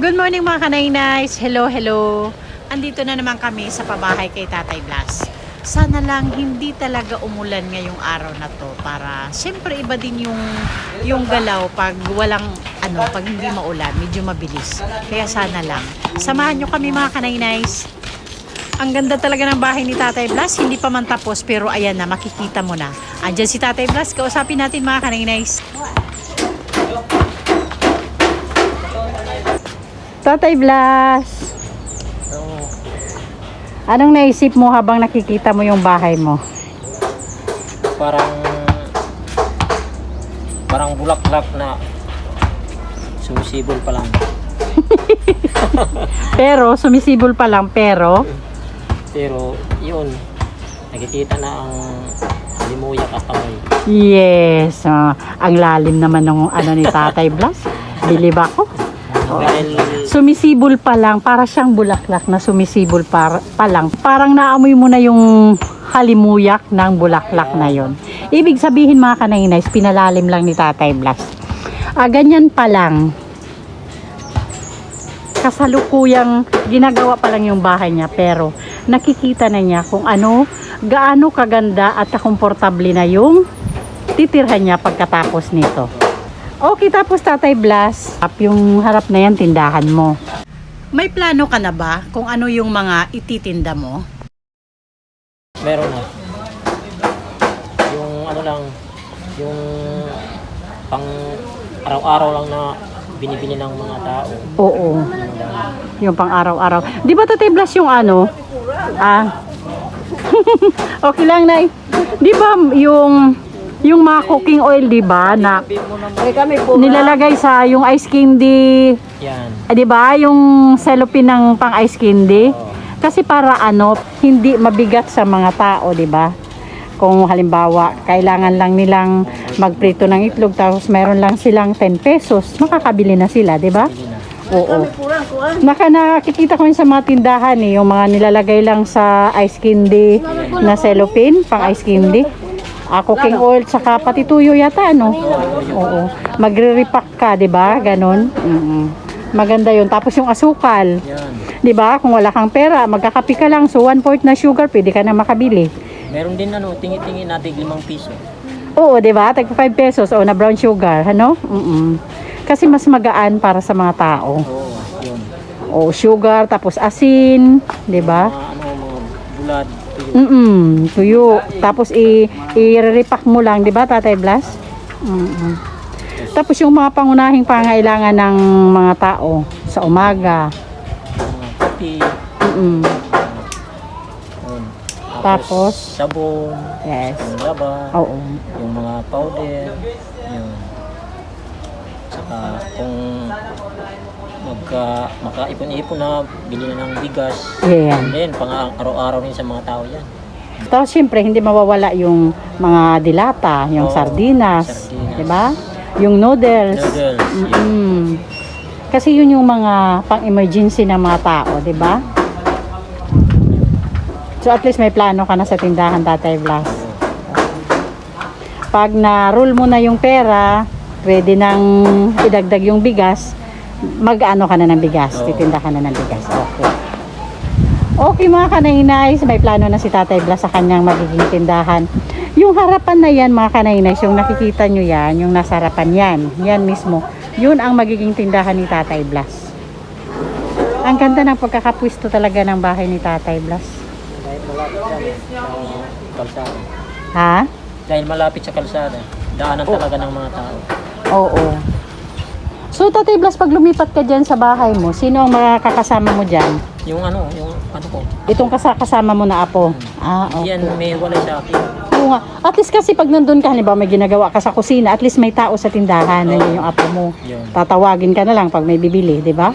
Good morning mga kanainays. Hello, hello. Andito na naman kami sa pabahay kay Tatay Blas. Sana lang hindi talaga umulan ngayong araw na to para syempre iba din yung galaw pag walang pag hindi maulan, medyo mabilis. Kaya sana lang. Samahan nyo kami mga kanainays. Ang ganda talaga ng bahay ni Tatay Blas. Hindi pa man tapos pero ayan na, makikita mo na. Andyan si Tatay Blas. Kausapin natin mga kanainays. Tatay Blas, anong naisip mo habang nakikita mo yung bahay mo? Parang bulaklak na sumisibol pa lang. Pero, sumisibol pa lang, pero yun, nakikita na ang limuyak at amoy. yes, ang lalim naman ng ni Tatay Blas. Bilib ako. Dahil Sumisibol pa lang, para siyang bulaklak na sumisibol pa lang. Parang naamoy mo na yung halimuyak ng bulaklak na yon. Ibig sabihin mga kanainays, pinalalim lang ni Tatay Blas. Ganyan pa lang. Kasalukuyang ginagawa pa lang yung bahay niya, pero nakikita na niya kung gaano kaganda at komportable na yung titirhan niya pagkatapos nito. Okay, tapos Tatay Blas, yung harap na yan, tindahan mo. May plano ka na ba kung ano yung mga ititinda mo? meron na. Yung yung pang araw-araw lang na binibili ng mga tao. Oo, yung pang araw-araw. Di ba Tatay Blas yung okay lang, Nay. Di ba yung mga cooking oil, di ba, na nilalagay sa yung ice candy, Yan. di ba, yung cellophane ng pang ice candy? Kasi para hindi mabigat sa mga tao, di ba? Kung halimbawa, kailangan lang nilang magprito ng itlog, tapos meron lang silang 10 pesos, makakabili na sila, di ba? Oo. Nakikita ko yun sa mga tindahan, yung mga nilalagay lang sa ice candy na cellophane, pang ice candy. Cooking oil, saka pati tuyo yata, Oo. Magre-repack ka, di ba? Ganon. Maganda yun. Tapos yung asukal, Yan. di ba? Kung wala kang pera, magkakapi ka lang. So, 1 quart na sugar, pwede ka na makabili. Meron din tingi-tingi natin 5 piso. Oo, di ba? Tag 5 pesos o na brown sugar, Kasi mas magaan para sa mga tao. Oo, yun. O, sugar, tapos asin, di ba? Mga bulad, tuyo. Tuyo. Tapos i-repack mo lang, 'di ba, Tatay Blas? Tapos yung mga pangunahing pangailangan ng mga tao sa umaga. Mga kape. Yun. Tapos sabon. yes. Yung laba. Oo. Yung mga powder. Yun. Saka kung makaipon-ipon na, bili na ng bigas. Yan. Then, pang araw-araw rin sa mga tao yan. Tapos syempre hindi mawawala yung mga dilata, yung sardinas, 'di ba? Yung noodles. Noodles. Kasi yun yung mga pang-emergency ng mga tao, 'di ba? So at least may plano ka na sa tindahan, Tatay Blas. Pag na-roll mo na yung pera, pwede nang idagdag yung bigas, mag-ano ka na ng bigas, titinda ka na ng bigas. Okay mga kanainays, may plano na si Tatay Blas sa kanyang magiging tindahan. Yung harapan na yan mga kanainays, yung nakikita nyo yan, yung nasa harapan yan mismo, yun ang magiging tindahan ni Tatay Blas. Ang ganda ng pagkakapwisto talaga ng bahay ni Tatay Blas. Dahil malapit sa kalsada. Ha? Dahil malapit sa kalsada, daanan talaga ng mga tao. Oo. So Tatay Blas, pag lumipat ka dyan sa bahay mo, sino ang makakasama mo dyan? Yung ano ko. Itong kasama mo na apo. Okay. Yan, may walay sa akin. Oo nga. At least kasi pag nandun ka, halimbawa may ginagawa ka sa kusina, at least may tao sa tindahan, nandiyan yung apo mo. Yun. Tatawagin ka na lang pag may bibili, di ba?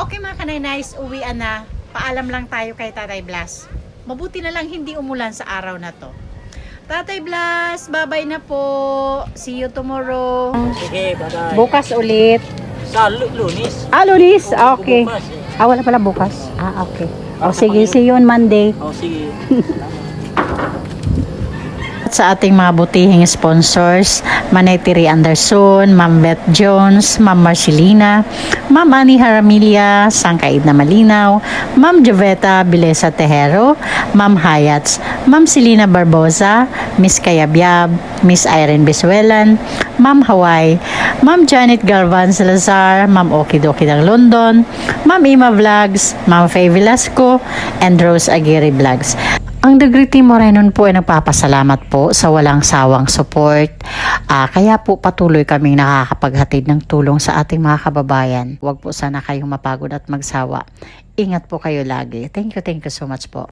Okay mga kanay-nice, uwian na. Paalam lang tayo kay Tatay Blas. Mabuti na lang hindi umulan sa araw na to. Tatay Blas, bye-bye na po. See you tomorrow. Sige, bye-bye. Bukas ulit. Sa Lunis. Lunis? Okay. Bukas, eh. Wala pala bukas. Okay. Sige, see you on Monday. Sige. Sa ating mga butihing sponsors, Manay Tiri Anderson, Ma'am Beth Jones, Ma'am Marcelina, Ma'am Annie Haramilia, Sangkaid na Malinaw, Ma'am Joveta Bilesa Tejero, Ma'am Hayats, Ma'am Selina Barbosa, Miss Kayabyab, Miss Irene Bisuelan, Ma'am Hawaii, Ma'am Janet Galvan Salazar, Ma'am Okidoki ng London, Ma'am Ima Vlogs, Ma'am Faye Velasco, and Rose Aguirre Vlogs. Ang Degree Team Morenon po ay nagpapasalamat po sa walang sawang support. Kaya po patuloy kaming nakakapaghatid ng tulong sa ating mga kababayan. Huwag po sana kayong mapagod at magsawa. Ingat po kayo lagi. Thank you so much po.